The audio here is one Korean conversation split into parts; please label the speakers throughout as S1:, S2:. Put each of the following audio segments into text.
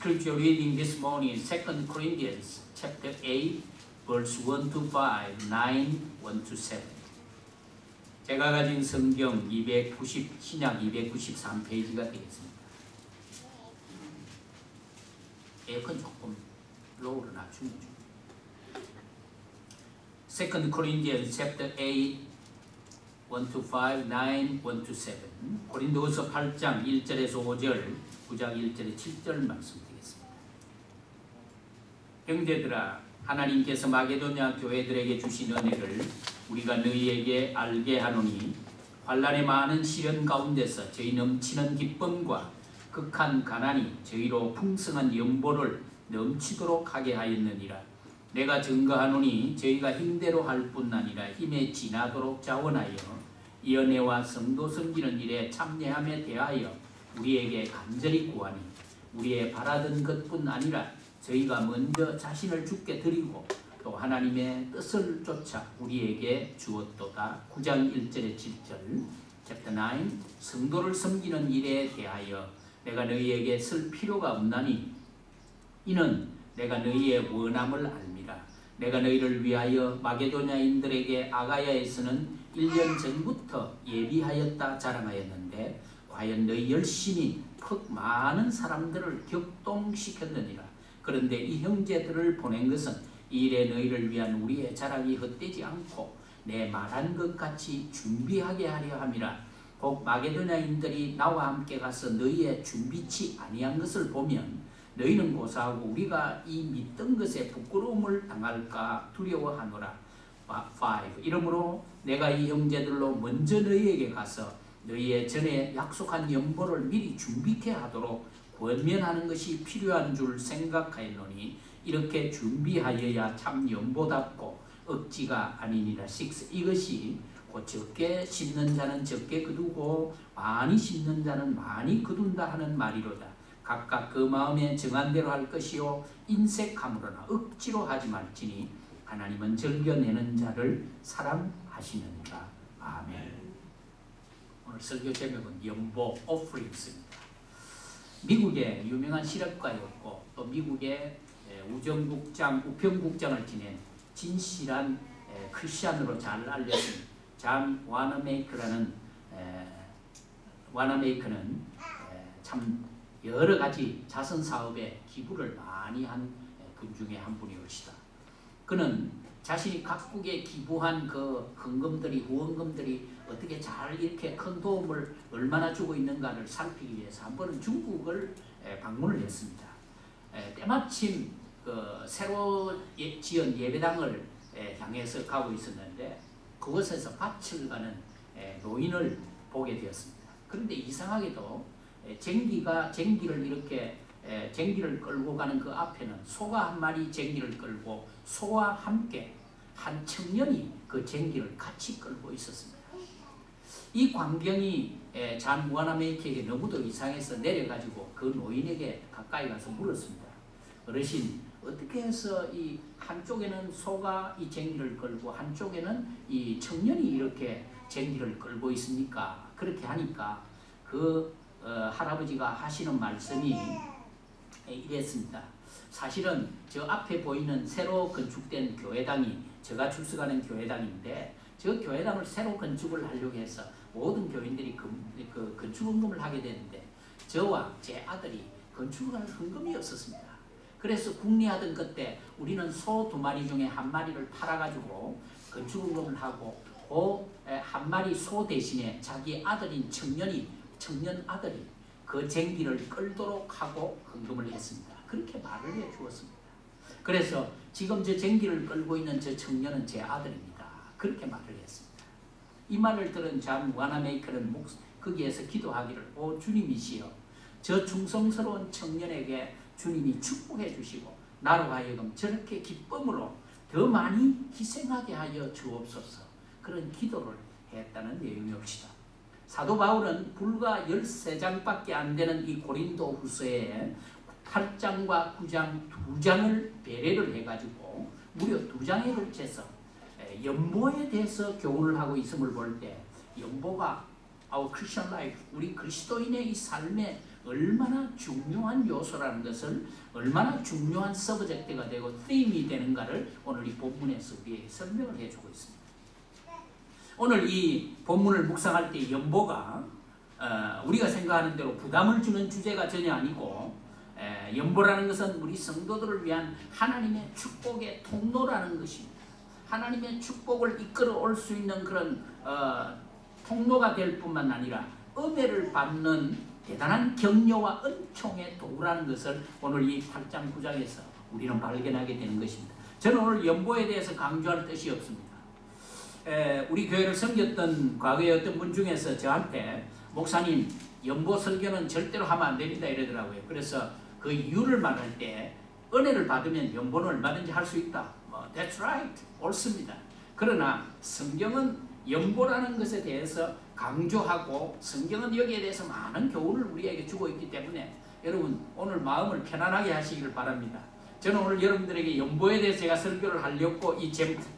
S1: Scripture reading this morning is 2 Corinthians chapter 8, verse 1 to 5, 9, 1 to 7. 제가 가진 성경 290, 신약 293페이지가 되겠습니다. 에어컨 조금 로우로 낮추면 좋습니다. 2 Corinthians chapter 8, 1 to 5, 9, 1 to 7. 고린도후서 8장 1절에서 5절, 9장 1절에 7절 말씀드리겠습니다. 형제들아, 하나님께서 마게도냐 교회들에게 주신 은혜를 우리가 너희에게 알게 하노니 환난의 많은 시련 가운데서 저희 넘치는 기쁨과 극한 가난이 저희로 풍성한 연보를 넘치도록 하게 하였느니라. 내가 증거하노니 저희가 힘대로 할 뿐 아니라 힘에 지나도록 자원하여 이 은혜와 성도 섬기는 일에 참여함에 대하여 우리에게 간절히 구하니 우리의 바라던 것뿐 아니라 저희가 먼저 자신을 주께 드리고 또 하나님의 뜻을 쫓아 우리에게 주었도다. 9장 1절에 7절 chapter 9 성도를 섬기는 일에 대하여 내가 너희에게 쓸 필요가 없나니 이는 내가 너희의 원함을 알미라. 내가 너희를 위하여 마게도냐인들에게 아가야에서는 1년 전부터 예비하였다 자랑하였는데 과연 너희 열심히 퍽 많은 사람들을 격동시켰느니라. 그런데 이 형제들을 보낸 것은 이 일에 너희를 위한 우리의 자랑이 헛되지 않고 내 말한 것 같이 준비하게 하려 함이라. 곧 마게도냐인들이 나와 함께 가서 너희의 준비치 아니한 것을 보면 너희는 고사하고 우리가 이 믿던 것에 부끄러움을 당할까 두려워하노라. 5. 이러므로 내가 이 형제들로 먼저 너희에게 가서 너희의 전에 약속한 연보를 미리 준비케 하도록 권면하는 것이 필요한 줄 생각하였노니 이렇게 준비하여야 참 연보답고 억지가 아니니라. 6. 이것이 곧 적게 심는 자는 적게 거두고 많이 심는 자는 많이 거둔다 하는 말이로다. 각각 그 마음에 정한 대로 할 것이요 인색함으로나 억지로 하지 말지니 하나님은 즐겨내는 자를 사랑하시느니라. 아멘. 오늘 설교 제목은 연보 offering입니다. 미국의 유명한 실업가였고 또 미국의 우평국장을 지낸 진실한 크리스찬으로 잘 알려진 존 와너메이커는 참 여러 가지 자선 사업에 기부를 많이 한 그 중에 한 분이옵시다. 그는 자신이 각국에 기부한 그 후원금들이 어떻게 잘 이렇게 큰 도움을 얼마나 주고 있는가를 살피기 위해서 한 번은 중국을 방문을 했습니다. 때마침 그 새로 지은 예배당을 향해서 가고 있었는데 그곳에서 밭을 가는 노인을 보게 되었습니다. 그런데 이상하게도 쟁기를 끌고 가는 그 앞에는 소가 한 마리 쟁기를 끌고 소와 함께 한 청년이 그 쟁기를 같이 끌고 있었습니다. 이 광경이 존 와너메이커에게 너무도 이상해서 내려가지고 그 노인에게 가까이 가서 물었습니다. 어르신, 어떻게 해서 이 한쪽에는 소가 이 쟁기를 끌고 한쪽에는 이 청년이 이렇게 쟁기를 끌고 있습니까? 그렇게 하니까 그 할아버지가 하시는 말씀이 이랬습니다. 사실은 저 앞에 보이는 새로 건축된 교회당이 제가 출석하는 교회당인데 저 교회당을 새로 건축을 하려고 해서 모든 교인들이 그 건축헌금을 하게 되는데 저와 제 아들이 건축을 할 헌금이 없었습니다. 그래서 국리하던 그때 우리는 소 2마리 중에 1마리를 팔아가지고 건축헌금을 하고 그 한 마리 소 대신에 자기 아들인 청년 아들이 그 쟁기를 끌도록 하고 헌금을 했습니다. 그렇게 말을 해주었습니다. 그래서 지금 저 쟁기를 끌고 있는 저 청년은 제 아들입니다. 그렇게 말을 했습니다. 이 말을 들은 존 와너메이커는 거기에서 기도하기를 오 주님이시여 저 충성스러운 청년에게 주님이 축복해 주시고 나로 하여금 저렇게 기쁨으로 더 많이 희생하게 하여 주옵소서. 그런 기도를 했다는 내용이옵시다. 사도 바울은 불과 13장밖에 안 되는 이 고린도 후서에 8장과 9장 2장을 배례를 해가지고 무려 2장에 걸쳐서 연보에 대해서 교훈을 하고 있음을 볼 때 연보가 our Christian life, 우리 그리스도인의 이 삶의 얼마나 중요한 요소라는 것을, 얼마나 중요한 서브젝트가 되고 them이 되는가를 오늘 이 본문에서 우리에게 설명을 해주고 있습니다. 오늘 이 본문을 묵상할 때 연보가 우리가 생각하는 대로 부담을 주는 주제가 전혀 아니고, 연보라는 것은 우리 성도들을 위한 하나님의 축복의 통로라는 것입니다. 하나님의 축복을 이끌어 올 수 있는 그런 통로가 될 뿐만 아니라 은혜를 받는 대단한 격려와 은총의 도구라는 것을 오늘 이 8장 9장에서 우리는 발견하게 되는 것입니다. 저는 오늘 연보에 대해서 강조할 뜻이 없습니다. 우리 교회를 섬겼던 과거의 어떤 분 중에서 저한테 목사님, 연보 설교는 절대로 하면 안 됩니다 이러더라고요. 그래서 그 이유를 말할 때 은혜를 받으면 연보는 얼마든지 할 수 있다. That's right. 옳습니다. 그러나 성경은 연보라는 것에 대해서 강조하고 성경은 여기에 대해서 많은 교훈을 우리에게 주고 있기 때문에 여러분 오늘 마음을 편안하게 하시기를 바랍니다. 저는 오늘 여러분들에게 연보에 대해서 제가 설교를 하려고 이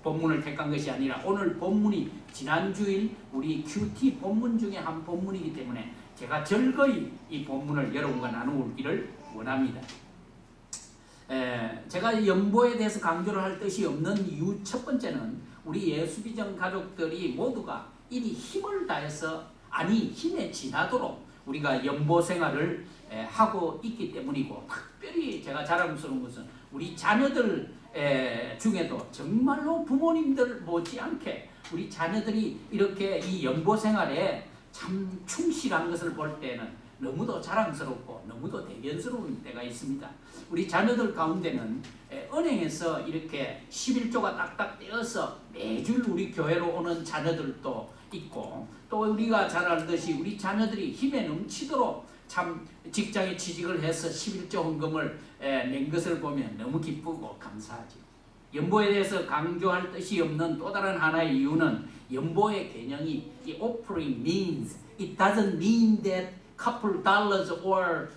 S1: 본문을 택한 것이 아니라 오늘 본문이 지난주일 우리 큐티 본문 중에 한 본문이기 때문에 제가 즐거이 이 본문을 여러분과 나누기를 원합니다. 제가 연보에 대해서 강조를 할 뜻이 없는 이유 첫 번째는 우리 예수비전 가족들이 모두가 이리 힘을 다해서, 아니 힘에 지나도록 우리가 연보 생활을 하고 있기 때문이고, 특별히 제가 자랑스러운 것은 우리 자녀들 중에도 정말로 부모님들 못지않게 우리 자녀들이 이렇게 이 연보 생활에 참 충실한 것을 볼 때는 너무도 자랑스럽고 너무도 대견스러운 때가 있습니다. 우리 자녀들 가운데는 은행에서 이렇게 11조가 딱딱 떼어서 매주 우리 교회로 오는 자녀들도 있고, 또 우리가 잘 알듯이 우리 자녀들이 힘에 넘치도록 참 직장에 취직을 해서 11조 헌금을 낸 것을 보면 너무 기쁘고 감사하죠. 연보에 대해서 강조할 뜻이 없는 또 다른 하나의 이유는 연보의 개념이 이 offering means, it doesn't mean that couple dollars or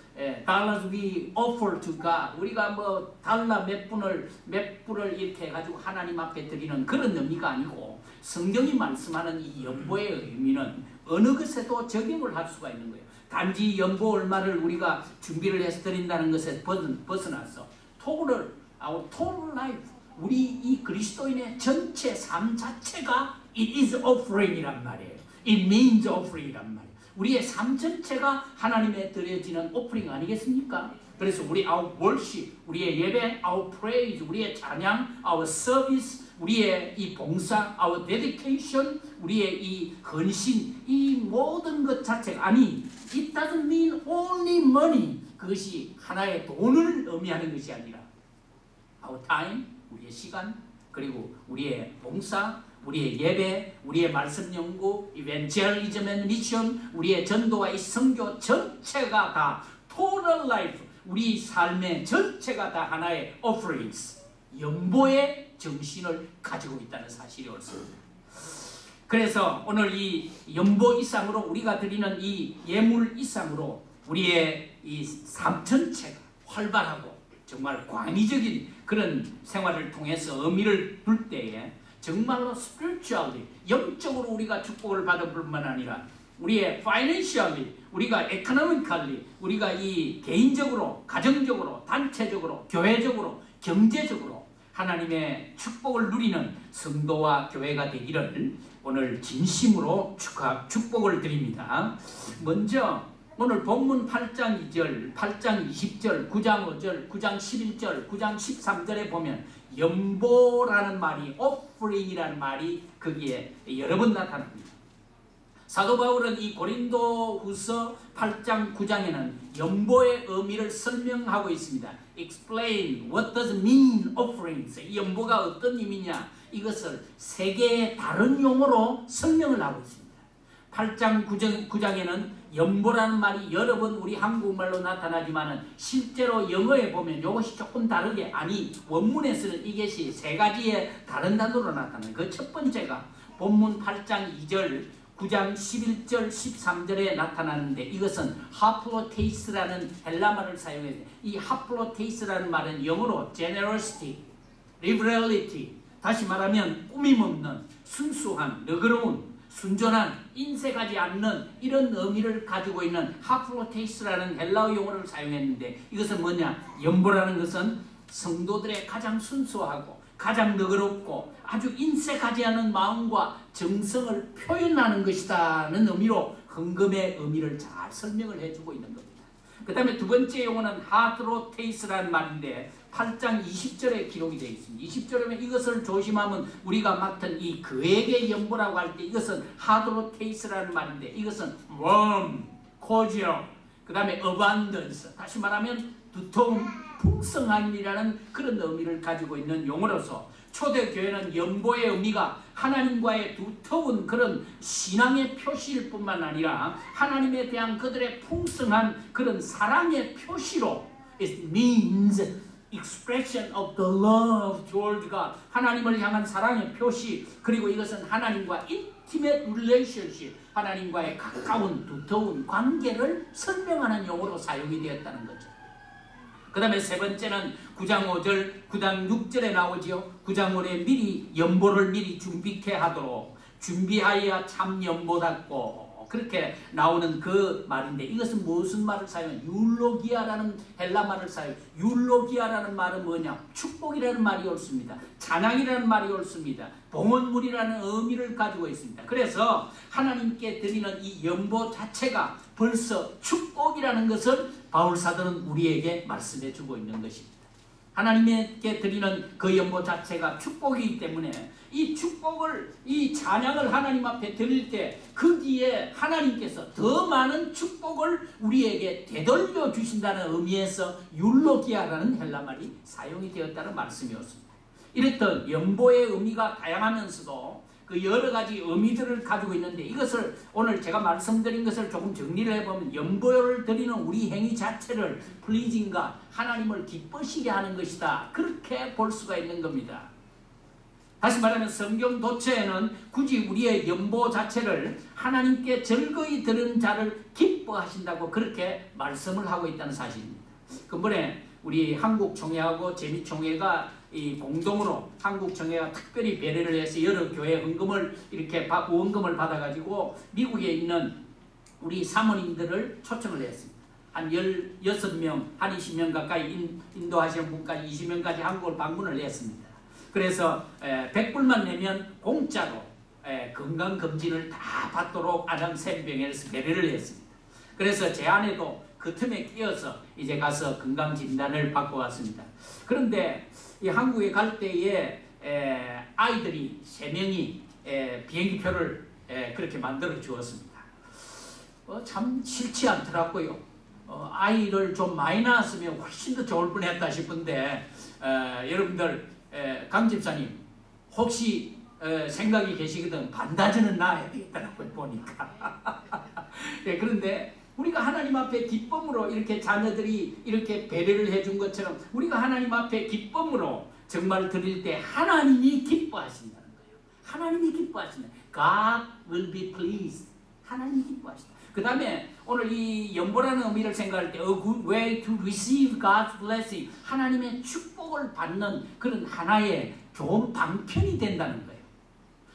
S1: dollars we offer to God. 우리가 뭐 달러 몇 불을 이렇게 해가지고 하나님 앞에 드리는 그런 의미가 아니고, 성경이 말씀하는 이 연보의 의미는 어느 것에도 적용을 할 수가 있는 거예요. 단지 연보 얼마를 우리가 준비를 해서 드린다는 것에 벗어나서 total, our total life, 우리 이 그리스도인의 전체 삶 자체가 it is offering이란 말이에요. it means offering이란 말이에요. 우리의 삶 전체가 하나님에 드려지는 오프닝 아니겠습니까? 그래서 우리 our worship, 우리의 예배, our praise, 우리의 찬양, our service, 우리의 이 봉사, our dedication, 우리의 이 헌신, 이 모든 것 자체가, 아니 it doesn't mean only money, 그것이 하나의 돈을 의미하는 것이 아니라 our time, 우리의 시간, 그리고 우리의 봉사, 우리의 예배, 우리의 말씀 연구, evangelism and mission, 우리의 전도와 이 선교 전체가 다 total life, 우리 삶의 전체가 다 하나의 offerings, 연보의 정신을 가지고 있다는 사실이 옳습니다. 그래서 오늘 이 연보 이상으로 우리가 드리는 이 예물 이상으로 우리의 이 삶 전체가 활발하고 정말 광의적인 그런 생활을 통해서 의미를 둘 때에 정말로 spiritually, 영적으로 우리가 축복을 받을 뿐만 아니라 우리의 financially, 우리가 economically, 우리가 이 개인적으로, 가정적으로, 단체적으로, 교회적으로, 경제적으로 하나님의 축복을 누리는 성도와 교회가 되기를 오늘 진심으로 축복을 드립니다. 먼저 오늘 본문 8장 2절, 8장 20절, 9장 5절, 9장 11절, 9장 13절에 보면 연보라는 말이, offering이라는 말이 거기에 여러 번 나타납니다. 사도 바울은 이 고린도후서 8장 9장에는 연보의 의미를 설명하고 있습니다. Explain what does mean offerings. 이 연보가 어떤 의미냐, 이것을 세 개의 다른 용어로 설명을 하고 있습니다. 8장 9장에는 연보라는 말이 여러 번 우리 한국말로 나타나지만 실제로 영어에 보면 이것이 조금 다르게, 아니 원문에서는 이것이 세 가지의 다른 단어로 나타나요. 그 첫 번째가 본문 8장 2절, 9장 11절, 13절에 나타나는데 이것은 하플로테이스라는 헬라말을 사용해서, 이 하플로테이스라는 말은 영어로 generosity, liberality, 다시 말하면 꾸밈없는 순수한, 너그러운, 순전한, 인색하지 않는 이런 의미를 가지고 있는 하프로테이스라는 헬라어 용어를 사용했는데, 이것은 뭐냐? 연보라는 것은 성도들의 가장 순수하고 가장 너그럽고 아주 인색하지 않은 마음과 정성을 표현하는 것이다는 의미로 헌금의 의미를 잘 설명을 해주고 있는 겁니다. 그 다음에 두 번째 용어는 하드로테이스라는 말인데 8장 20절에 기록이 되어 있습니다. 20절에 이것을 조심하면 우리가 맡은 이 그에게 연보라고 할 때 이것은 하드로테이스라는 말인데, 이것은 warm, cordial, 그 다음에 abundance, 다시 말하면 두터운, 풍성함이라는 그런 의미를 가지고 있는 용어로서 초대교회는 연보의 의미가 하나님과의 두터운 그런 신앙의 표시일 뿐만 아니라 하나님에 대한 그들의 풍성한 그런 사랑의 표시로 it means expression of the love toward God, 하나님을 향한 사랑의 표시, 그리고 이것은 하나님과 intimate relationship, 하나님과의 가까운 두터운 관계를 설명하는 용어로 사용이 되었다는 거죠. 그 다음에 세 번째는 9장 5절, 9장 6절에 나오지요. 9장 5절에 미리 연보를 미리 준비케 하도록 준비하여 참 연보답고, 그렇게 나오는 그 말인데, 이것은 무슨 말을 사용해? 율로기아라는 헬라 말을 사용해. 율로기아라는 말은 뭐냐? 축복이라는 말이 옳습니다. 찬양이라는 말이 옳습니다. 봉헌물이라는 의미를 가지고 있습니다. 그래서 하나님께 드리는 이 연보 자체가 벌써 축복이라는 것을 바울사도는 우리에게 말씀해 주고 있는 것입니다. 하나님께 드리는 그 연보 자체가 축복이기 때문에 이 축복을, 이 찬양을 하나님 앞에 드릴 때 거기에 하나님께서 더 많은 축복을 우리에게 되돌려 주신다는 의미에서 율로기아라는 헬라 말이 사용이 되었다는 말씀이었습니다. 이랬던 연보의 의미가 다양하면서도 그 여러 가지 의미들을 가지고 있는데, 이것을 오늘 제가 말씀드린 것을 조금 정리를 해보면 연보를 드리는 우리 행위 자체를 플리징과 하나님을 기쁘시게 하는 것이다, 그렇게 볼 수가 있는 겁니다. 다시 말하면 성경 도처에는 굳이 우리의 연보 자체를 하나님께 즐거이 드리는 자를 기뻐하신다고 그렇게 말씀을 하고 있다는 사실입니다. 그번에 우리 한국총회하고 재미총회가 이 공동으로 한국총회가 특별히 배려를 해서 여러 교회 헌금을 이렇게 후원금을 받아가지고 미국에 있는 우리 사모님들을 초청을 했습니다. 한 16명, 한 20명 가까이 인도하시는 분까지 20명까지 한국을 방문을 했습니다. 그래서 100불만 내면 공짜로 건강검진을 다 받도록 아담센병에서 배려를 했습니다. 그래서 제 아내도 그 틈에 끼어서 이제 가서 건강진단을 받고 왔습니다. 그런데 이 한국에 갈 때에 아이들이 3명이 비행기표를 그렇게 만들어 주었습니다. 참 싫지 않더라고요. 아이를 좀 많이 낳았으면 훨씬 더 좋을 뻔했다 싶은데, 여러분들 강 집사님 혹시 생각이 계시거든 반다지는 낳아야 되겠다고 보니까 그런데 우리가 하나님 앞에 기쁨으로 이렇게 자녀들이 이렇게 배려를 해준 것처럼 우리가 하나님 앞에 기쁨으로 정말 드릴 때 하나님이 기뻐하신다는 거예요. 하나님이 기뻐하신다. God will be pleased. 하나님이 기뻐하신다. 그 다음에 오늘 이 연보라는 의미를 생각할 때 A good way to receive God's blessing, 하나님의 축복을 받는 그런 하나의 좋은 방편이 된다는 거예요.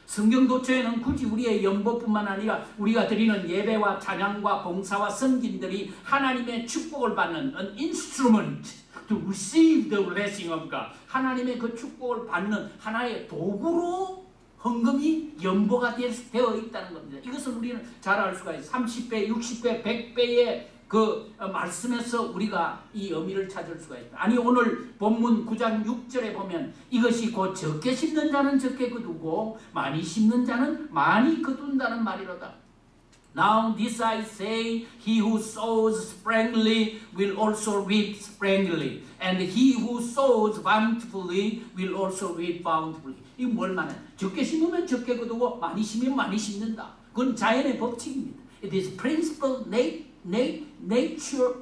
S1: 성경 도처에는 굳이 우리의 연보뿐만 아니라 우리가 드리는 예배와 찬양과 봉사와 섬김들이 하나님의 축복을 받는 an instrument to receive the blessing of God, 하나님의 그 축복을 받는 하나의 도구로 헌금이 연보가 되어 있다는 겁니다. 이것을 우리는 잘 알 수가 있어요. 30배, 60배, 100배의 그 말씀에서 우리가 이 의미를 찾을 수가 있다. 아니 오늘 본문 9장 6절에 보면 이것이 곧 적게 심는 자는 적게 거두고 많이 심는 자는 많이 거둔다는 말이로다. Now this I say, he who sows sparingly will also reap sparingly, and he who sows bountifully will also reap bountifully. 이거 뭘 말해? 적게 심으면 적게 거두고 많이 심으면 많이 심는다. 그건 자연의 법칙입니다. It is principle,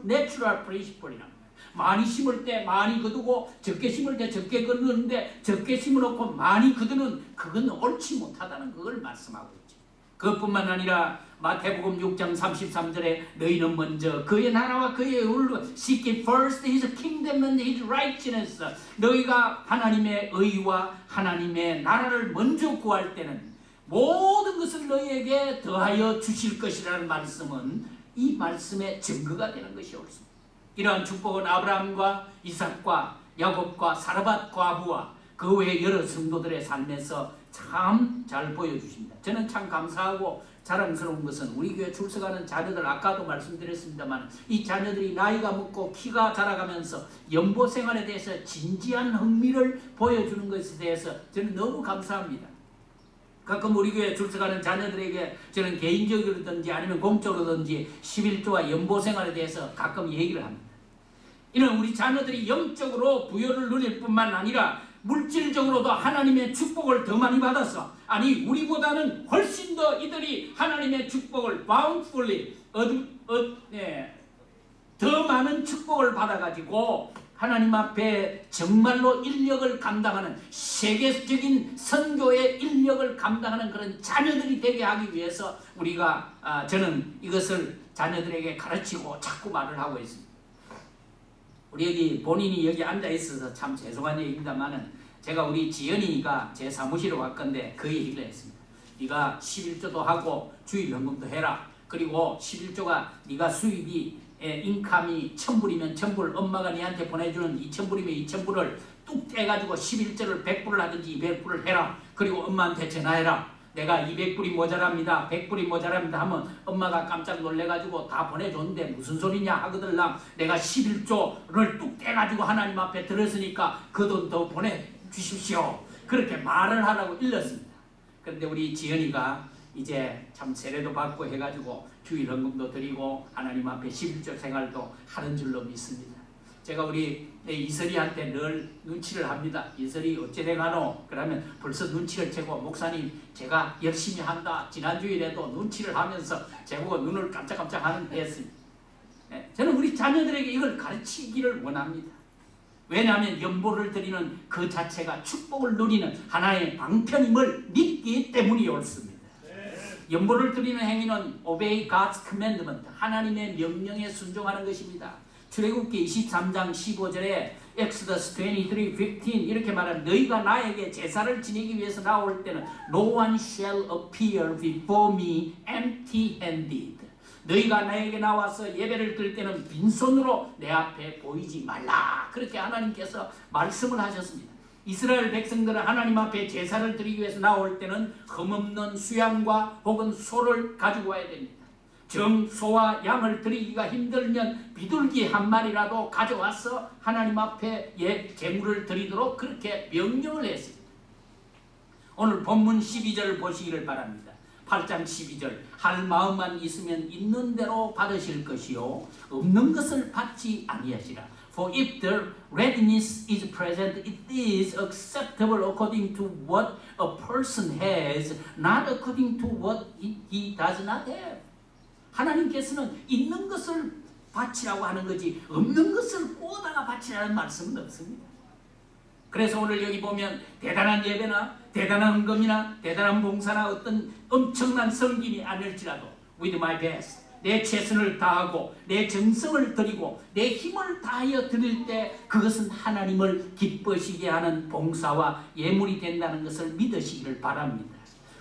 S1: natural principle이란 거예요. 많이 심을 때 많이 거두고 적게 심을 때 적게 거두는데 적게 심어놓고 많이 거두는 그건 옳지 못하다는 그걸 말씀하고 있죠. 그것뿐만 아니라 마태복음 6장 33절에 너희는 먼저 그의 나라와 그의 의를 seek it first his kingdom and his righteousness, 너희가 하나님의 의와 하나님의 나라를 먼저 구할 때는 모든 것을 너희에게 더하여 주실 것이라는 말씀은 이 말씀의 증거가 되는 것이 옳습니다. 이러한 축복은 아브라함과 이삭과 야곱과 사르밧 과부와 그 외 여러 성도들의 삶에서 참 잘 보여주십니다. 저는 참 감사하고 자랑스러운 것은 우리 교회 출석하는 자녀들, 아까도 말씀드렸습니다만 이 자녀들이 나이가 먹고 키가 자라가면서 연보 생활에 대해서 진지한 흥미를 보여주는 것에 대해서 저는 너무 감사합니다. 가끔 우리 교회 출석하는 자녀들에게 저는 개인적으로든지 아니면 공적으로든지 11조와 연보 생활에 대해서 가끔 얘기를 합니다. 이는 우리 자녀들이 영적으로 부여를 누릴 뿐만 아니라 물질적으로도 하나님의 축복을 더 많이 받아서, 아니 우리보다는 훨씬 더 이들이 하나님의 축복을 bountifully 더 많은 축복을 받아가지고 하나님 앞에 정말로 인력을 감당하는, 세계적인 선교의 인력을 감당하는 그런 자녀들이 되게 하기 위해서 우리가 저는 이것을 자녀들에게 가르치고 자꾸 말을 하고 있습니다. 우리 여기 본인이 여기 앉아 있어서 참 죄송한 얘기입니다만은 제가 우리 지연이가 제 사무실에 왔건데 그 얘기를 했습니다. 네가 11조도 하고 주일 헌금도 해라. 그리고 11조가 네가 수입이 인감이 1000불이면 1000불, 엄마가 네한테 보내주는 2000불이면 2000불을 뚝 떼가지고 11조를 100불을 하든지 200불을 해라. 그리고 엄마한테 전화해라. 내가 200불이 모자랍니다. 100불이 모자랍니다 하면 엄마가 깜짝 놀래가지고 다 보내줬는데 무슨 소리냐 하거들랑 내가 11조를 뚝 떼가지고 하나님 앞에 들었으니까 그 돈 더 보내주십시오. 그렇게 말을 하라고 일렀습니다. 그런데 우리 지연이가 이제 참 세례도 받고 해가지고 주일 헌금도 드리고 하나님 앞에 11조 생활도 하는 줄로 믿습니다. 제가 우리 이설이한테 늘 눈치를 합니다. 이설이 어째 돼가노? 그러면 벌써 눈치를 채고 목사님 제가 열심히 한다. 지난주일에도 눈치를 하면서 제보고 눈을 깜짝깜짝 하는 했습니다. 저는 우리 자녀들에게 이걸 가르치기를 원합니다. 왜냐하면 연보를 드리는 그 자체가 축복을 누리는 하나의 방편임을 믿기 때문이 옳습니다. 연보를 드리는 행위는 obey God's commandment, 하나님의 명령에 순종하는 것입니다. 출애굽기 23장 15절에 Exodus 23:15 이렇게 말하는, 너희가 나에게 제사를 지내기 위해서 나올 때는 No one shall appear before me empty-handed. 너희가 나에게 나와서 예배를 드릴 때는 빈손으로 내 앞에 보이지 말라. 그렇게 하나님께서 말씀을 하셨습니다. 이스라엘 백성들은 하나님 앞에 제사를 드리기 위해서 나올 때는 흠없는 수양과 혹은 소를 가지고 와야 됩니다. 소와 양을 드리기가 힘들면 비둘기 한 마리라도 가져와서 하나님 앞에 제물을 드리도록 그렇게 명령을 했습니다. 오늘 본문 12절 보시기를 바랍니다. 8장 12절, 할 마음만 있으면 있는 대로 받으실 것이요 없는 것을 받지 아니하시라. For if the readiness is present, it is acceptable according to what a person has, not according to what he does not have. 하나님께서는 있는 것을 바치라고 하는 거지 없는 것을 꼬다가 바치라는 말씀은 없습니다. 그래서 오늘 여기 보면 대단한 예배나 대단한 헌금이나 대단한 봉사나 어떤 엄청난 섬김이 아닐지라도 with my best, 내 최선을 다하고 내 정성을 드리고 내 힘을 다하여 드릴 때 그것은 하나님을 기쁘시게 하는 봉사와 예물이 된다는 것을 믿으시기를 바랍니다.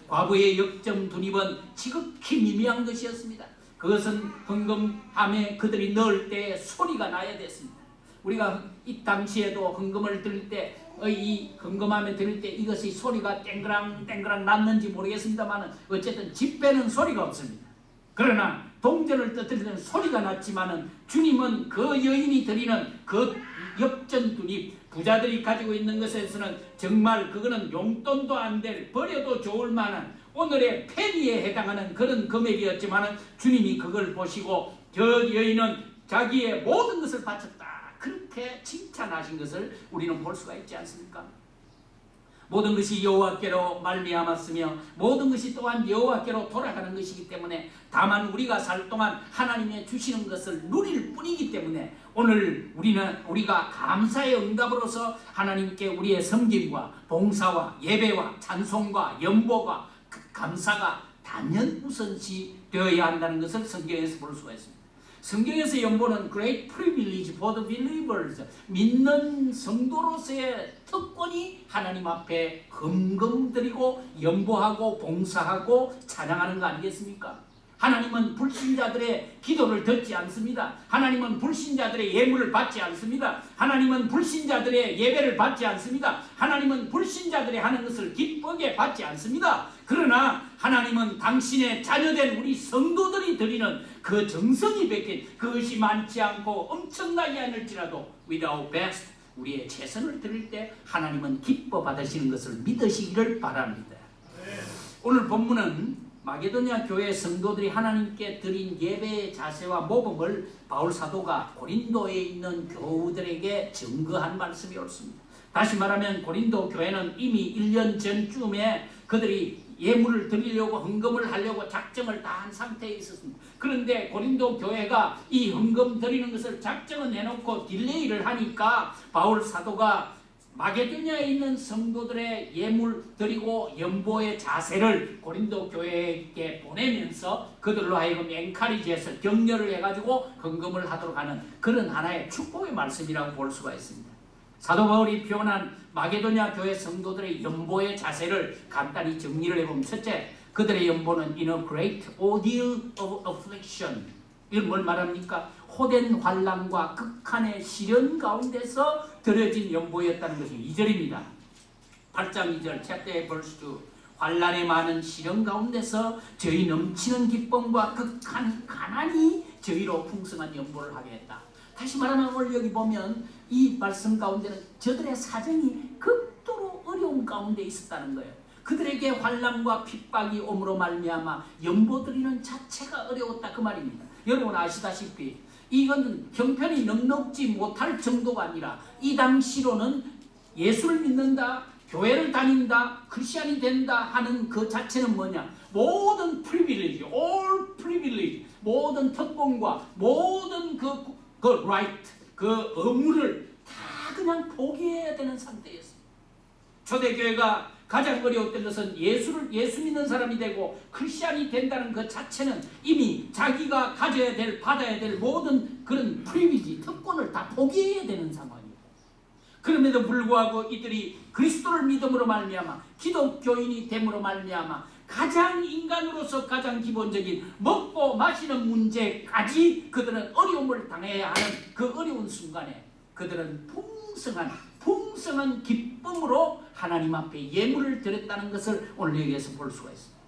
S1: 과거의 역점 dun입은 지극히 미미한 것이었습니다. 그것은 헌금함에 그들이 넣을 때 소리가 나야 됐습니다. 우리가 이 당시에도 헌금을 드릴 때, 이 헌금함에 드릴 때 이것이 소리가 땡그랑 땡그랑 났는지 모르겠습니다만 어쨌든 집회는 소리가 없습니다. 그러나 동전을 떠드릴 때는 소리가 났지만은 주님은 그 여인이 드리는 그 역전 dun입, 부자들이 가지고 있는 것에서는 정말 그거는 용돈도 안 될, 버려도 좋을 만한 오늘의 페니에 해당하는 그런 금액이었지만 주님이 그걸 보시고 저 여인은 자기의 모든 것을 바쳤다. 그렇게 칭찬하신 것을 우리는 볼 수가 있지 않습니까? 모든 것이 여호와께로 말미암았으며 모든 것이 또한 여호와께로 돌아가는 것이기 때문에 다만 우리가 살 동안 하나님의 주시는 것을 누릴 뿐이기 때문에 오늘 우리가 감사의 응답으로서 하나님께 우리의 섬김과 봉사와 예배와 찬송과 연보가 감사가 단연 우선시 되어야 한다는 것을 성경에서 볼 수가 있습니다. 성경에서 연보는 great privilege for the believers. 믿는 성도로서의 특권이 하나님 앞에 헌금 드리고 연보하고 봉사하고 찬양하는 거 아니겠습니까? 하나님은 불신자들의 기도를 듣지 않습니다. 하나님은 불신자들의 예물을 받지 않습니다. 하나님은 불신자들의 예배를 받지 않습니다. 하나님은 불신자들이 하는 것을 기쁘게 받지 않습니다. 그러나 하나님은 당신의 자녀된 우리 성도들이 드리는 그 정성이 베낀 그것이 많지 않고 엄청나게 아닐지라도 without best 우리의 최선을 드릴 때 하나님은 기뻐 받으시는 것을 믿으시기를 바랍니다. 오늘 본문은 마게도냐 교회 성도들이 하나님께 드린 예배의 자세와 모범을 바울 사도가 고린도에 있는 교우들에게 증거한 말씀이 옳습니다. 다시 말하면 고린도 교회는 이미 1년 전쯤에 그들이 예물을 드리려고 헌금을 하려고 작정을 다 한 상태에 있었습니다. 그런데 고린도 교회가 이 헌금 드리는 것을 작정을 해놓고 딜레이를 하니까 바울 사도가 마게도냐에 있는 성도들의 예물 드리고 연보의 자세를 고린도 교회에게 보내면서 그들로 하여금 엔카리지해서 격려를 해가지고 헌금을 하도록 하는 그런 하나의 축복의 말씀이라고 볼 수가 있습니다. 사도 바울이 표현한 마게도냐 교회 성도들의 연보의 자세를 간단히 정리를 해보면 첫째, 그들의 연보는 in a great ordeal of affliction. 이건 뭘 말합니까? 호된 환난과 극한의 시련 가운데서 드려진 연보였다는 것이 2절입니다. 8장 2절 chapter verse 2 환난의 많은 시련 가운데서 저희 넘치는 기쁨과 극한 가난이 저희로 풍성한 연보를 하게 했다. 다시 말하면 오늘 여기 보면 이 말씀 가운데는 저들의 사정이 극도로 어려운 가운데 있었다는 거예요. 그들에게 환난과 핍박이 오므로 말미암아 연보드리는 자체가 어려웠다 그 말입니다. 여러분 아시다시피 이건 형편이 넉넉지 못할 정도가 아니라 이 당시로는 예수를 믿는다, 교회를 다닌다, 크리스찬이 된다 하는 그 자체는 뭐냐? 모든 프리빌리지, all privilege, 모든 특권과 모든 그 right, 그 의무를 다 그냥 포기해야 되는 상태였어요. 초대교회가 가장 어려웠던 것은 예수 믿는 사람이 되고 크리스찬이 된다는 그 자체는 이미 자기가 가져야 될, 받아야 될 모든 그런 프리빌리지, 특권을 다 포기해야 되는 상황이에요. 그럼에도 불구하고 이들이 그리스도를 믿음으로 말미암아 기독교인이 됨으로 말미암아 가장 인간으로서 가장 기본적인 먹고 마시는 문제까지 그들은 어려움을 당해야 하는 그 어려운 순간에 그들은 풍성한 기쁨으로 하나님 앞에 예물을 드렸다는 것을 오늘 여기에서 볼 수가 있습니다.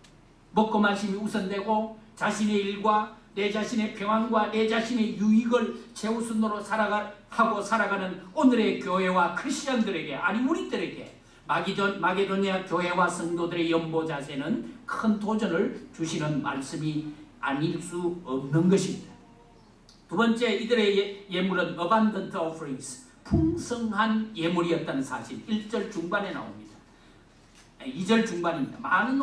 S1: 먹고 마심이 우선되고 자신의 일과 내 자신의 평안과 내 자신의 유익을 최우선으로 살아가는 오늘의 교회와 크리스천들에게 아니 우리들에게 마게도냐 교회와 성도들의 연보 자세는 큰 도전을 주시는 말씀이 아닐 수 없는 것입니다. 두 번째, 이들의 예물은 abundant offerings, 풍성한 예물이었다는 사실 1절 중반에 나옵니다. 2절 중반입니다. 많은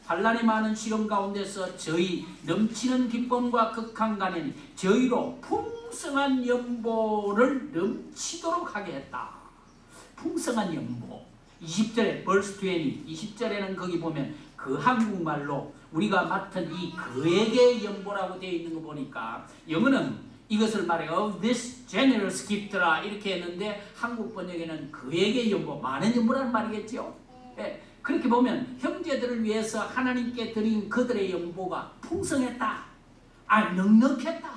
S1: 환난의 많은 시련 가운데서 저희 넘치는 기쁨과 극한 가난이 저희로 풍성한 연보를 넘치도록 하게 했다. 풍성한 연보. 20절에 verse 20, 20절에는 거기 보면 그 한국말로 우리가 맡은 이 그에게 연보라고 되어 있는 거 보니까 영어는 이것을 말해 of this generous gift라 이렇게 했는데 한국 번역에는 그에게 연보, 많은 연보라는 말이겠죠. 예, 그렇게 보면 형제들을 위해서 하나님께 드린 그들의 연보가 풍성했다, 넉넉했다,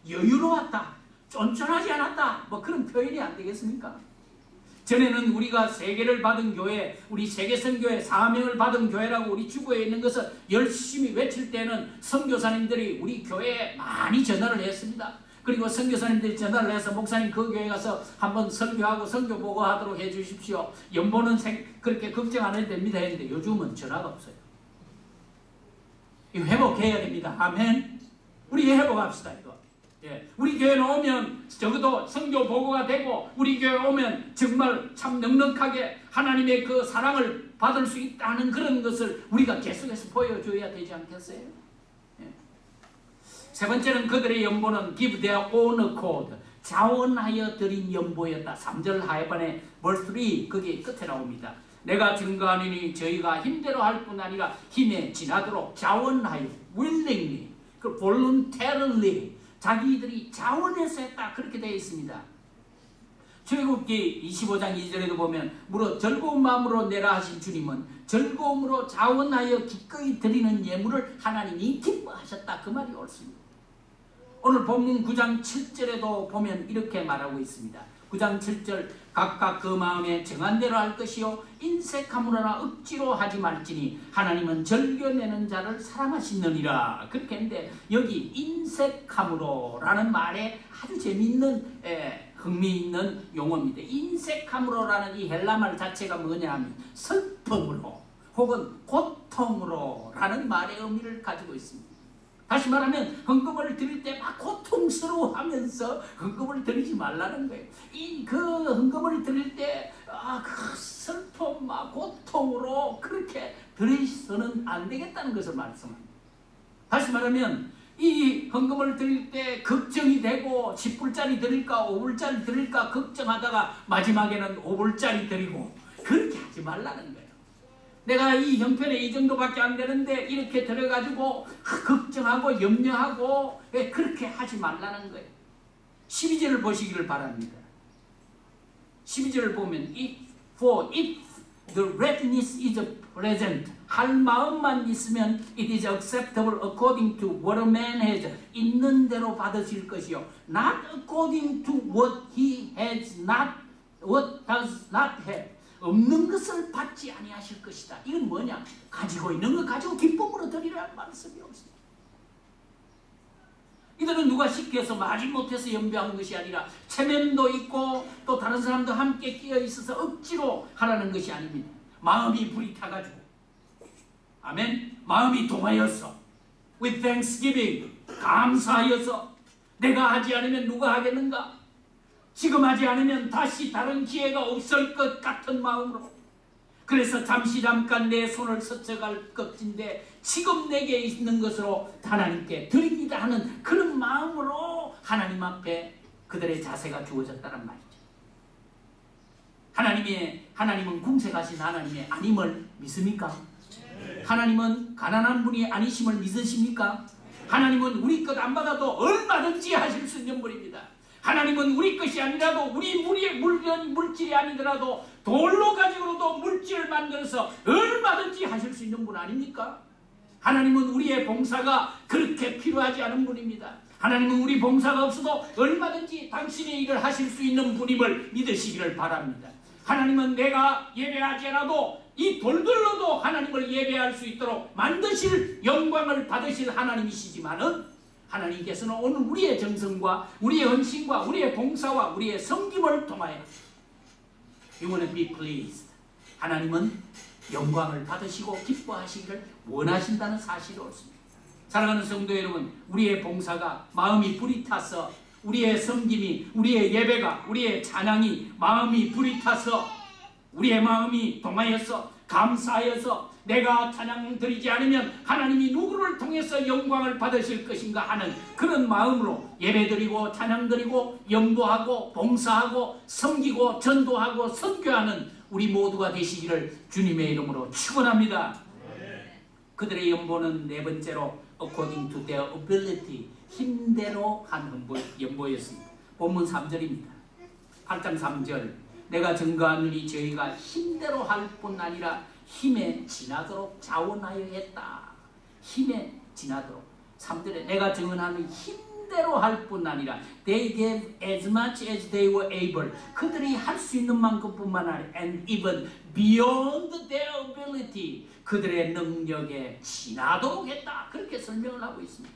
S1: 여유로웠다, 쫀쫀하지 않았다, 뭐 그런 표현이 안 되겠습니까? 전에는 우리가 세계를 받은 교회, 우리 세계선교회 사명을 받은 교회라고 우리 주보에 있는 것을 열심히 외칠 때는 선교사님들이 우리 교회에 많이 전화를 했습니다. 그리고 선교사님들이 전화를 해서 목사님 그 교회 가서 한번 설교하고 선교 보고하도록 해주십시오. 연보는 그렇게 걱정 안 해도 됩니다 했는데 요즘은 전화가 없어요. 이거 회복해야 됩니다. 아멘. 우리 회복합시다 이거. 예, 우리 교회에 오면 적어도 선교 보고가 되고 우리 교회에 오면 정말 참 넉넉하게 하나님의 그 사랑을 받을 수 있다는 그런 것을 우리가 계속해서 보여줘야 되지 않겠어요? 예. 세 번째는 그들의 연보는 give their own accord, 자원하여 드린 연보였다. 3절 하반에 verse 3 거기 끝에 나옵니다. 내가 증거하노니 저희가 힘대로 할 뿐 아니라 힘에 지나도록 자원하여 willingly, voluntarily 자기들이 자원해서 했다. 그렇게 되어 있습니다. 출애굽기 25장 2절에도 보면 무릇 즐거운 마음으로 내라 하신 주님은 즐거움으로 자원하여 기꺼이 드리는 예물을 하나님이 기뻐하셨다. 그 말이 옳습니다. 오늘 본문 9장 7절에도 보면 이렇게 말하고 있습니다. 9장 7절 각각 그 마음에 정한 대로 할 것이요 인색함으로나 억지로 하지 말지니 하나님은 즐겨내는 자를 사랑하시느니라. 그렇게 했는데 여기 인색함으로라는 말에 아주 재미있는 흥미있는 용어입니다. 인색함으로라는 이 헬라말 자체가 뭐냐 하면 슬픔으로 혹은 고통으로 라는 말의 의미를 가지고 있습니다. 다시 말하면 헌금을 드릴 때 막 고통스러워하면서 헌금을 드리지 말라는 거예요. 그 헌금을 드릴 때 그 슬픔, 고통으로 그렇게 드리서는 안 되겠다는 것을 말씀합니다. 다시 말하면 이 헌금을 드릴 때 걱정이 되고 10불짜리 드릴까 5불짜리 드릴까 걱정하다가 마지막에는 5불짜리 드리고 그렇게 하지 말라는 거예요. 내가 이 형편에 이 정도밖에 안 되는데 이렇게 들어가지고 걱정하고 염려하고 그렇게 하지 말라는 거예요. 12절을 보시기를 바랍니다. 12절을 보면 For if the readiness is present, 할 마음만 있으면 it is acceptable according to what a man has, 있는 대로 받으실 것이요 not according to what he has not, what does not have, 없는 것을 받지 아니하실 것이다. 이건 뭐냐? 가지고 있는 것 가지고 기쁨으로 드리라는 말씀이 없습니다. 이들은 누가 시켜서 마지못해서 연비한 것이 아니라 체면도 있고 또 다른 사람도 함께 끼어 있어서 억지로 하라는 것이 아닙니다. 마음이 불이 타가지고, 아멘, 마음이 동하여서 with thanksgiving, 감사하여서 내가 하지 않으면 누가 하겠는가? 지금 하지 않으면 다시 다른 기회가 없을 것 같은 마음으로, 그래서 잠깐 내 손을 스쳐갈 것인데 지금 내게 있는 것으로 하나님께 드립니다 하는 그런 마음으로 하나님 앞에 그들의 자세가 주어졌다는 말이죠. 하나님은 궁색하신 하나님의 아님을 믿습니까? 하나님은 가난한 분이 아니심을 믿으십니까? 하나님은 우리 것 안 받아도 얼마든지 하실 수 있는 분입니다. 하나님은 우리 것이 아니라도 우리 물질이 아니더라도 돌로 가지고도 물질을 만들어서 얼마든지 하실 수 있는 분 아닙니까? 하나님은 우리의 봉사가 그렇게 필요하지 않은 분입니다. 하나님은 우리 봉사가 없어도 얼마든지 당신의 일을 하실 수 있는 분임을 믿으시기를 바랍니다. 하나님은 내가 예배하지 않아도 이 돌들로도 하나님을 예배할 수 있도록 만드실 영광을 받으실 하나님이시지만은 하나님께서는 오늘 우리의 정성과 우리의 헌신과 우리의 봉사와 우리의 섬김을 통하여 You want to be pleased. 하나님은 영광을 받으시고 기뻐하시기를 원하신다는 사실이 옳습니다. 사랑하는 성도 여러분, 우리의 봉사가 마음이 불이 타서 우리의 섬김이, 우리의 예배가, 우리의 찬양이 마음이 불이 타서 우리의 마음이 동하여서 감사하여서 내가 찬양 드리지 않으면 하나님이 누구를 통해서 영광을 받으실 것인가 하는 그런 마음으로 예배드리고 찬양드리고 연보하고 봉사하고 섬기고 전도하고 선교하는 우리 모두가 되시기를 주님의 이름으로 축원합니다. 그들의 연보는 네 번째로 according to their ability, 힘대로 한 연보였습니다. 본문 3절입니다. 8장 3절 내가 증거하노니 저희가 힘대로 할 뿐 아니라 힘에 지나도록 자원하여 했다. 힘에 지나도록. 3절에 내가 증언하는 힘대로 할 뿐 아니라 they gave as much as they were able, 그들이 할 수 있는 만큼뿐만 아니라 and even beyond their ability, 그들의 능력에 지나도록 했다. 그렇게 설명을 하고 있습니다.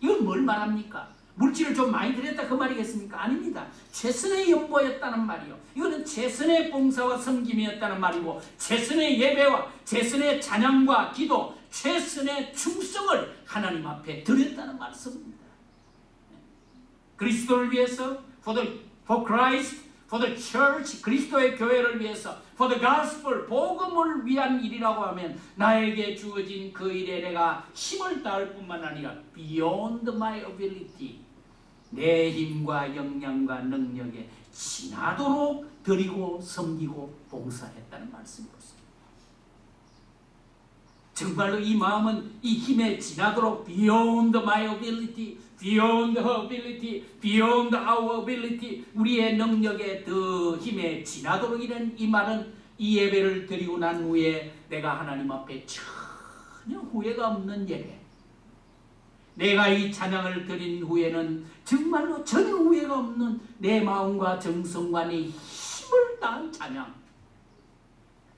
S1: 이건 뭘 말합니까? 물질을 좀 많이 드렸다 그 말이겠습니까? 아닙니다. 최선의 연보였다는 말이요. 이거는 최선의 봉사와 섬김이었다는 말이고 최선의 예배와 최선의 찬양과 기도, 최선의 충성을 하나님 앞에 드렸다는 말씀입니다. 그리스도를 위해서 for Christ, for the church, 그리스도의 교회를 위해서 for the gospel, 복음을 위한 일이라고 하면 나에게 주어진 그 일에 내가 힘을 다할 뿐만 아니라 beyond my ability, 내 힘과 역량과 능력에 지나도록 드리고 섬기고 봉사했다는 말씀이었습니다. 정말로 이 마음은 이 힘에 지나도록 beyond my ability, beyond her ability, beyond our ability, 우리의 능력에 더 힘에 지나도록 이런 이 말은 이 예배를 드리고 난 후에 내가 하나님 앞에 전혀 후회가 없는 예배, 내가 이 찬양을 드린 후에는 정말로 전혀 후회가 없는 내 마음과 정성과 내 힘을 다한 찬양,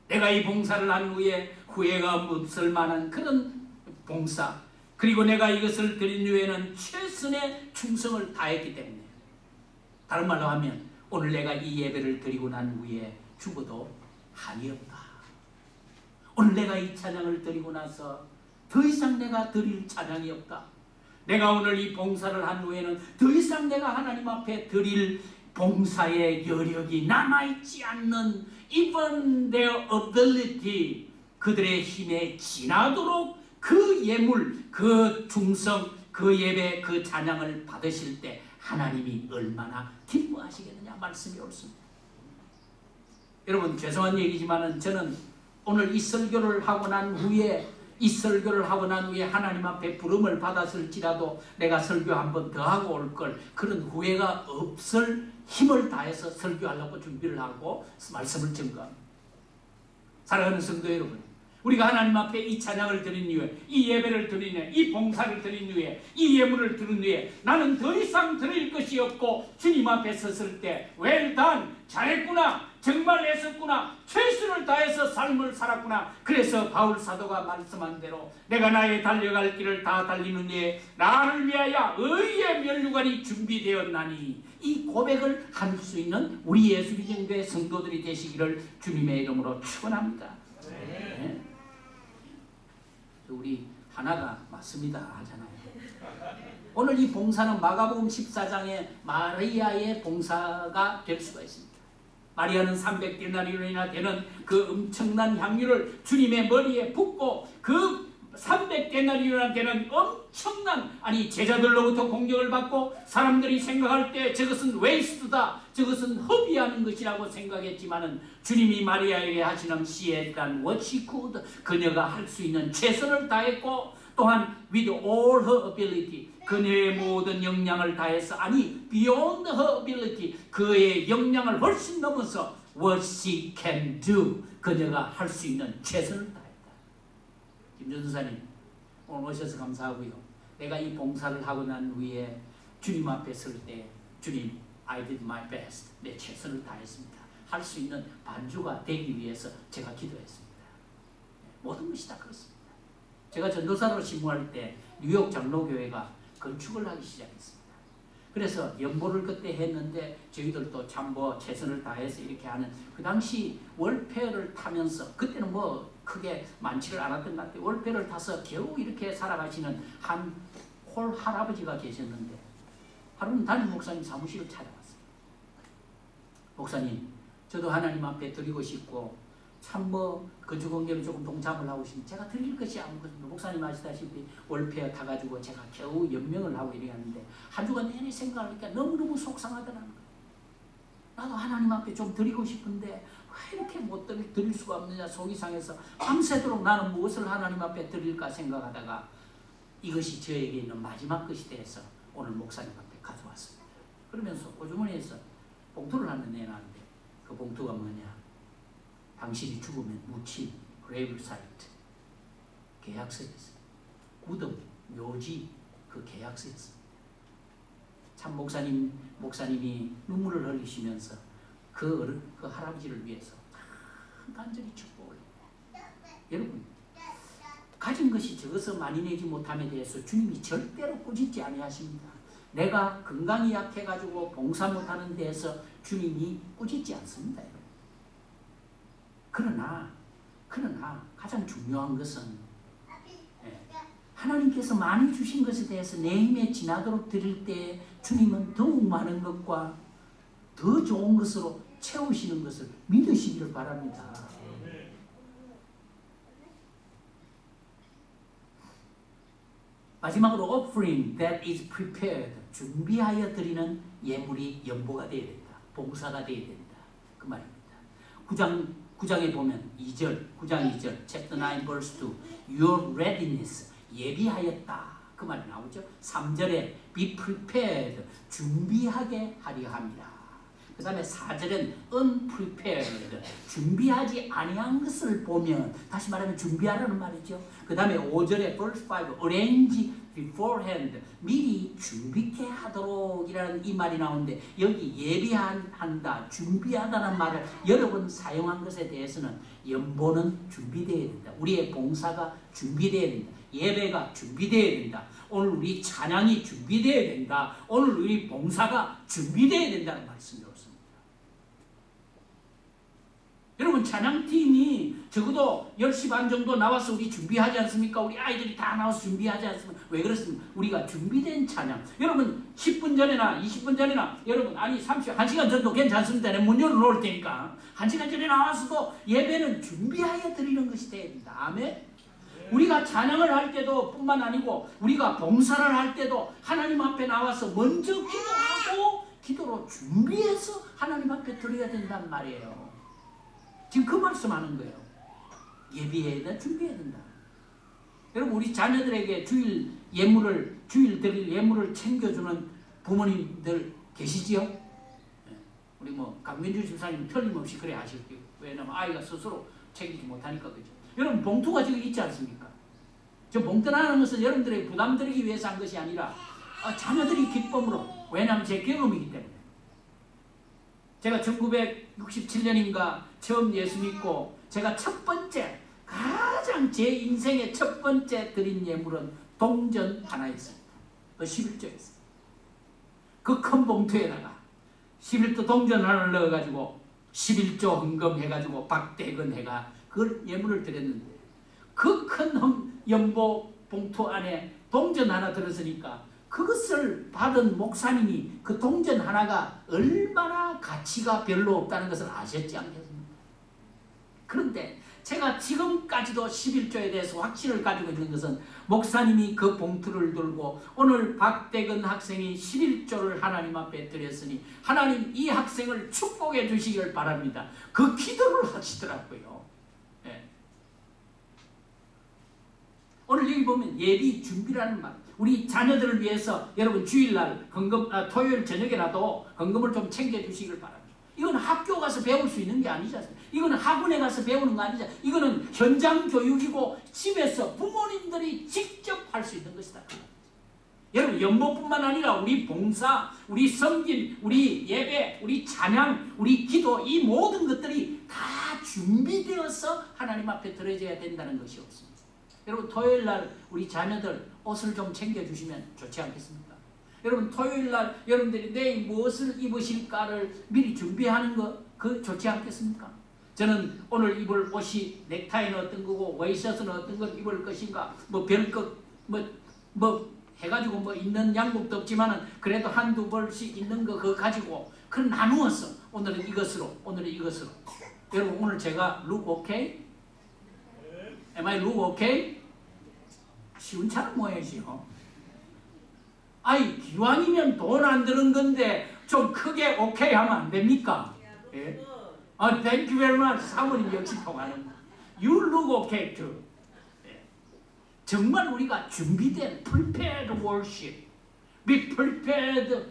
S1: 내가 이 봉사를 한 후에 후회가 없을 만한 그런 봉사, 그리고 내가 이것을 드린 후에는 최선의 충성을 다했기 때문에, 다른 말로 하면 오늘 내가 이 예배를 드리고 난 후에 죽어도 한이 없다. 오늘 내가 이 찬양을 드리고 나서 더 이상 내가 드릴 찬양이 없다. 내가 오늘 이 봉사를 한 후에는 더 이상 내가 하나님 앞에 드릴 봉사의 여력이 남아있지 않는 even their ability, 그들의 힘에 지나도록 그 예물, 그 충성, 그 예배, 그 찬양을 받으실 때 하나님이 얼마나 기뻐하시겠느냐 말씀이 옳습니다. 여러분, 죄송한 얘기지만 저는 오늘 이 설교를 하고 난 후에 하나님 앞에 부름을 받았을지라도 내가 설교 한 번 더 하고 올 걸, 그런 후회가 없을 힘을 다해서 설교하려고 준비를 하고 말씀을 증거합니다. 사랑하는 성도 여러분, 우리가 하나님 앞에 이 찬양을 드린 이후에, 이 예배를 드린 후에, 이 봉사를 드린 후에, 이 예물을 드린 후에 나는 더 이상 드릴 것이 없고 주님 앞에 섰을 때 well done, 잘했구나, 정말 애썼구나, 최선을 다해서 삶을 살았구나. 그래서 바울 사도가 말씀한 대로 내가 나의 달려갈 길을 다 달리는 이에 나를 위하여 의의 면류관이 준비되었나니, 이 고백을 할 수 있는 우리 예수비전교회 성도들이 되시기를 주님의 이름으로 축원합니다. 네. 우리 하나가 맞습니다 하잖아요. 오늘 이 봉사는 마가복음 14장의 마리아의 봉사가 될 수가 있습니다. 마리아는 300데나리온이나 되는 그 엄청난 향유를 주님의 머리에 붓고 그 300데나리온이나 되는 엄청난, 제자들로부터 공격을 받고 사람들이 생각할 때 저것은 웨이스트다, 저것은 허비하는 것이라고 생각했지만은 주님이 마리아에게 하시는 She had what she could, 그녀가 할 수 있는 최선을 다했고, 또한 with all her ability, 그녀의 모든 역량을 다해서, beyond her ability, 그의 역량을 훨씬 넘어서 what she can do, 그녀가 할 수 있는 최선을 다했다. 김전사님, 오늘 오셔서 감사하고요. 내가 이 봉사를 하고 난 후에 주님 앞에 설 때, 주님, I did my best, 내 최선을 다했습니다. 할 수 있는 반주가 되기 위해서 제가 기도했습니다. 모든 것이 다 그렇습니다. 제가 전도사로 심무할 때 뉴욕 장로교회가 건축을 하기 시작했습니다. 그래서 연보를 그때 했는데 저희들도 참 최선을 다해서 이렇게 하는, 그 당시 월페어를 타면서, 그때는 크게 많지를 않았던 것 같아요. 월페어를 타서 겨우 이렇게 살아가시는 한 홀 할아버지가 계셨는데, 하루는 담임 목사님 사무실을 찾아왔어요. 목사님, 저도 하나님 앞에 드리고 싶고 참 건축공개를 조금 동참을 하고 싶은데 제가 드릴 것이 아무것도, 목사님 아시다시피 월페어 타가지고 제가 겨우 연명을 하고 이래갔는데 한 주간 내내 생각하니까 너무너무 속상하더라는 거예요. 나도 하나님 앞에 좀 드리고 싶은데 왜 이렇게 못 드릴 수가 없느냐 속이 상해서 밤새도록 나는 무엇을 하나님 앞에 드릴까 생각하다가 이것이 저에게 있는 마지막 것이 돼서 오늘 목사님 앞에 가져왔습니다. 그러면서 고주머니에서 봉투를 하나 내놨는데 그 봉투가 뭐냐, 당신이 죽으면 묻힌 그레이블 사이트 계약서였어요. 구덤, 묘지, 그 계약서였습니다. 참 목사님이 눈물을 흘리시면서 그 할아버지를 위해서 간절히 축복을 합니다. 여러분, 가진 것이 적어서 많이 내지 못함에 대해서 주님이 절대로 꾸짖지 아니하십니다. 내가 건강이 약해가지고 봉사 못하는 데에서 주님이 꾸짖지 않습니다. 그러나 가장 중요한 것은 하나님께서 많이 주신 것에 대해서 내 힘에 지나도록 드릴 때 주님은 더욱 많은 것과 더 좋은 것으로 채우시는 것을 믿으시기를 바랍니다. 마지막으로 offering that is prepared, 준비하여 드리는 예물이 연보가 되어야 된다. 봉사가 되어야 된다. 그 말입니다. 9장에 보면 2절, 9장 2절, chapter 9 verse 2, your readiness, 예비하였다. 그 말이 나오죠. 3절에 be prepared, 준비하게 하려 합니다. 그 다음에 4절은 unprepared, 준비하지 아니한 것을 보면, 다시 말하면 준비하라는 말이죠. 그 다음에 5절에 verse 5, arrange beforehand, 미리 준비케 하도록 이라는 이 말이 나오는데, 여기 예비한다, 준비하다는 말을 여러 번 사용한 것에 대해서는 연보는 준비되어야 된다. 우리의 봉사가 준비되어야 된다. 예배가 준비되어야 된다. 오늘 우리 찬양이 준비되어야 된다. 오늘 우리 봉사가 준비되어야 된다는 말씀이었습니다. 여러분, 찬양팀이 적어도 10시 반 정도 나와서 우리 준비하지 않습니까? 우리 아이들이 다 나와서 준비하지 않습니까? 왜 그렇습니까? 우리가 준비된 찬양. 여러분 10분 전이나 20분 전이나 여러분 아니 1시간 전도 괜찮습니다. 문 열어놓을 테니까 1시간 전에 나와서도 예배는 준비하여 드리는 것이 돼야 된다. 아멘? 우리가 찬양을 할 때도 뿐만 아니고 우리가 봉사를 할 때도 하나님 앞에 나와서 먼저 기도하고 기도로 준비해서 하나님 앞에 드려야 된단 말이에요. 지금 그 말씀하는 거예요. 예비해야 된다, 준비해야 된다. 여러분, 우리 자녀들에게 주일 드릴 예물을 챙겨주는 부모님들 계시지요? 우리 강민주 집사님 틀림없이 그래 하실게요. 왜냐면 아이가 스스로 챙기지 못하니까 그죠. 여러분, 봉투가 지금 있지 않습니까? 저 봉투라는 것은 여러분들에게 부담드리기 위해서 한 것이 아니라 자녀들이 기쁨으로, 왜냐하면 제 경험이기 때문에. 제가 1967년인가 처음 예수 믿고 제가 가장 제 인생의 첫 번째 드린 예물은 동전 하나였습니다. 11조였어요. 그 큰 봉투에다가 11조 동전 하나를 넣어가지고 11조 헌금 해가지고 박대건 해가 그 예물을 드렸는데, 그 큰 연보 봉투 안에 동전 하나 들었으니까 그것을 받은 목사님이 그 동전 하나가 얼마나 가치가 별로 없다는 것을 아셨지 않겠습니까? 그런데 제가 지금까지도 11조에 대해서 확신을 가지고 있는 것은, 목사님이 그 봉투를 들고 오늘 박대근 학생이 11조를 하나님 앞에 드렸으니 하나님 이 학생을 축복해 주시기를 바랍니다. 그 기도를 하시더라고요. 네. 오늘 여기 보면 예비 준비라는 말. 우리 자녀들을 위해서 여러분 주일날 토요일 저녁에라도 헌금을 좀 챙겨주시길 바랍니다. 이건 학교 가서 배울 수 있는 게 아니지 않습니까? 이거는 학원에 가서 배우는 거 아니죠. 이거는 현장 교육이고 집에서 부모님들이 직접 할 수 있는 것이다. 여러분, 연보뿐만 아니라 우리 봉사, 우리 섬김, 우리 예배, 우리 찬양, 우리 기도, 이 모든 것들이 다 준비되어서 하나님 앞에 드려져야 된다는 것이 없습니다. 여러분, 토요일날 우리 자녀들 옷을 좀 챙겨주시면 좋지 않겠습니까? 여러분, 토요일날 여러분들이 내일 무엇을 입으실까를 미리 준비하는 거, 그 좋지 않겠습니까? 저는 오늘 입을 옷이 넥타이는 어떤 거고 웨이셔츠는 어떤 걸 입을 것인가, 별것 해가지고 있는 양복도 없지만은 그래도 한두 벌씩 있는 거 그거 가지고 그걸 나누어서 오늘은 이것으로, 오늘은 이것으로. 여러분, 오늘 제가 look okay? Am I look okay? 시원찮은 모양이지요. 아이, 기왕이면 돈 안 드는 건데 좀 크게 오케이 하면 안 됩니까? 예? Thank you very much. 사모님 역시 통하는. You look okay too. 예. 정말 우리가 준비된 prepared worship, be prepared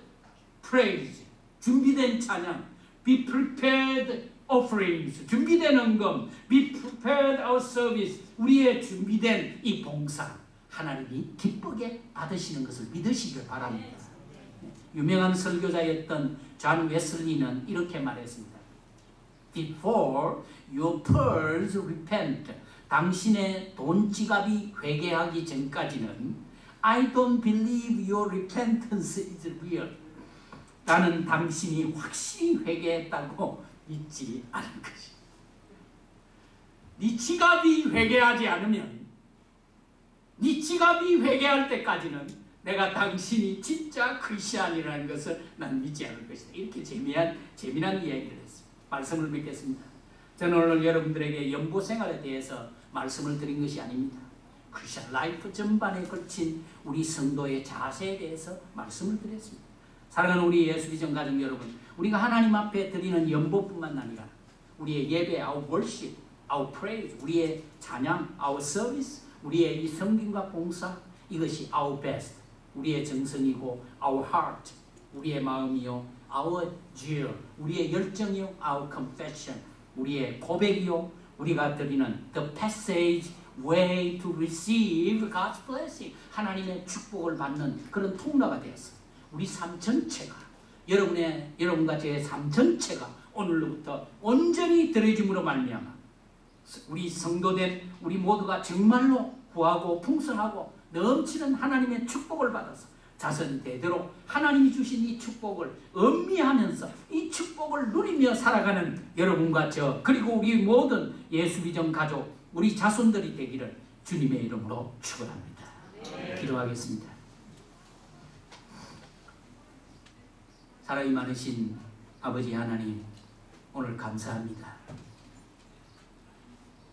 S1: praise, 준비된 찬양, be prepared offerings, 준비된 헌금, be prepared our service, 우리의 준비된 이 봉사, 하나님이 기쁘게 받으시는 것을 믿으시길 바랍니다. 유명한 설교자였던 존 웨슬리는 이렇게 말했습니다. Before your pearls repent, 당신의 돈 지갑이 회개하기 전까지는 I don't believe your repentance is real. 나는 당신이 확실히 회개했다고 믿지 않은 것이. 네 지갑이 회개하지 않으면, 네 지갑이 회개할 때까지는 내가 당신이 진짜 크리스찬이라는 것을 난 믿지 않을 것이다. 이렇게 재미난 이야기를 했습니다. 말씀을 믿겠습니다. 저는 오늘 여러분들에게 연보 생활에 대해서 말씀을 드린 것이 아닙니다. 크리스찬 라이프 전반에 걸친 우리 성도의 자세에 대해서 말씀을 드렸습니다. 사랑하는 우리 예수비전 가족 여러분, 우리가 하나님 앞에 드리는 연보뿐만 아니라 우리의 예배, our worship, our praise, 우리의 찬양, our service, 우리의 이 섬김과 봉사, 이것이 our best, 우리의 정성이고 our heart, 우리의 마음이요, our zeal, 우리의 열정이요, our confession, 우리의 고백이요, 우리가 드리는 the passage way to receive God's blessing, 하나님의 축복을 받는 그런 통로가 되었습니다. 우리 삶 전체가, 여러분과 제 삶 전체가 오늘로부터 온전히 들어짐으로 말미암아 우리 성도된 우리 모두가 정말로 부하고 풍성하고 넘치는 하나님의 축복을 받아서 자선 대대로 하나님이 주신 이 축복을 음미하면서 이 축복을 누리며 살아가는 여러분과 저, 그리고 우리 모든 예수비전 가족, 우리 자손들이 되기를 주님의 이름으로 축원합니다. 기도하겠습니다. 사랑이 많으신 아버지 하나님, 오늘 감사합니다.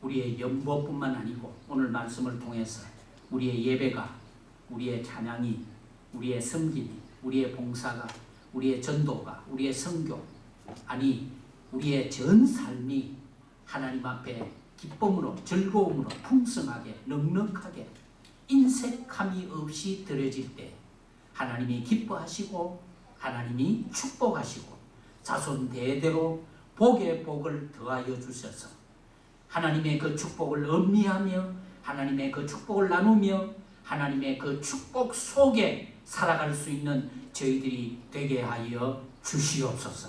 S1: 우리의 연보뿐만 아니고 오늘 말씀을 통해서 우리의 예배가, 우리의 찬양이, 우리의 섬김이, 우리의 봉사가, 우리의 전도가, 우리의 선교, 아니 우리의 전 삶이 하나님 앞에 기쁨으로, 즐거움으로, 풍성하게, 넉넉하게, 인색함이 없이 드려질 때 하나님이 기뻐하시고 하나님이 축복하시고 자손 대대로 복의 복을 더하여 주셔서 하나님의 그 축복을 음미하며 하나님의 그 축복을 나누며 하나님의 그 축복 속에 살아갈 수 있는 저희들이 되게 하여 주시옵소서.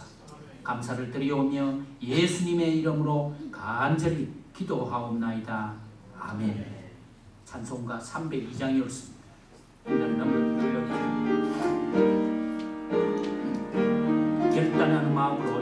S1: 감사를 드리오며 예수님의 이름으로 간절히 기도하옵나이다. 아멘. 찬송가 302장이었습니다. 결단하는 마음으로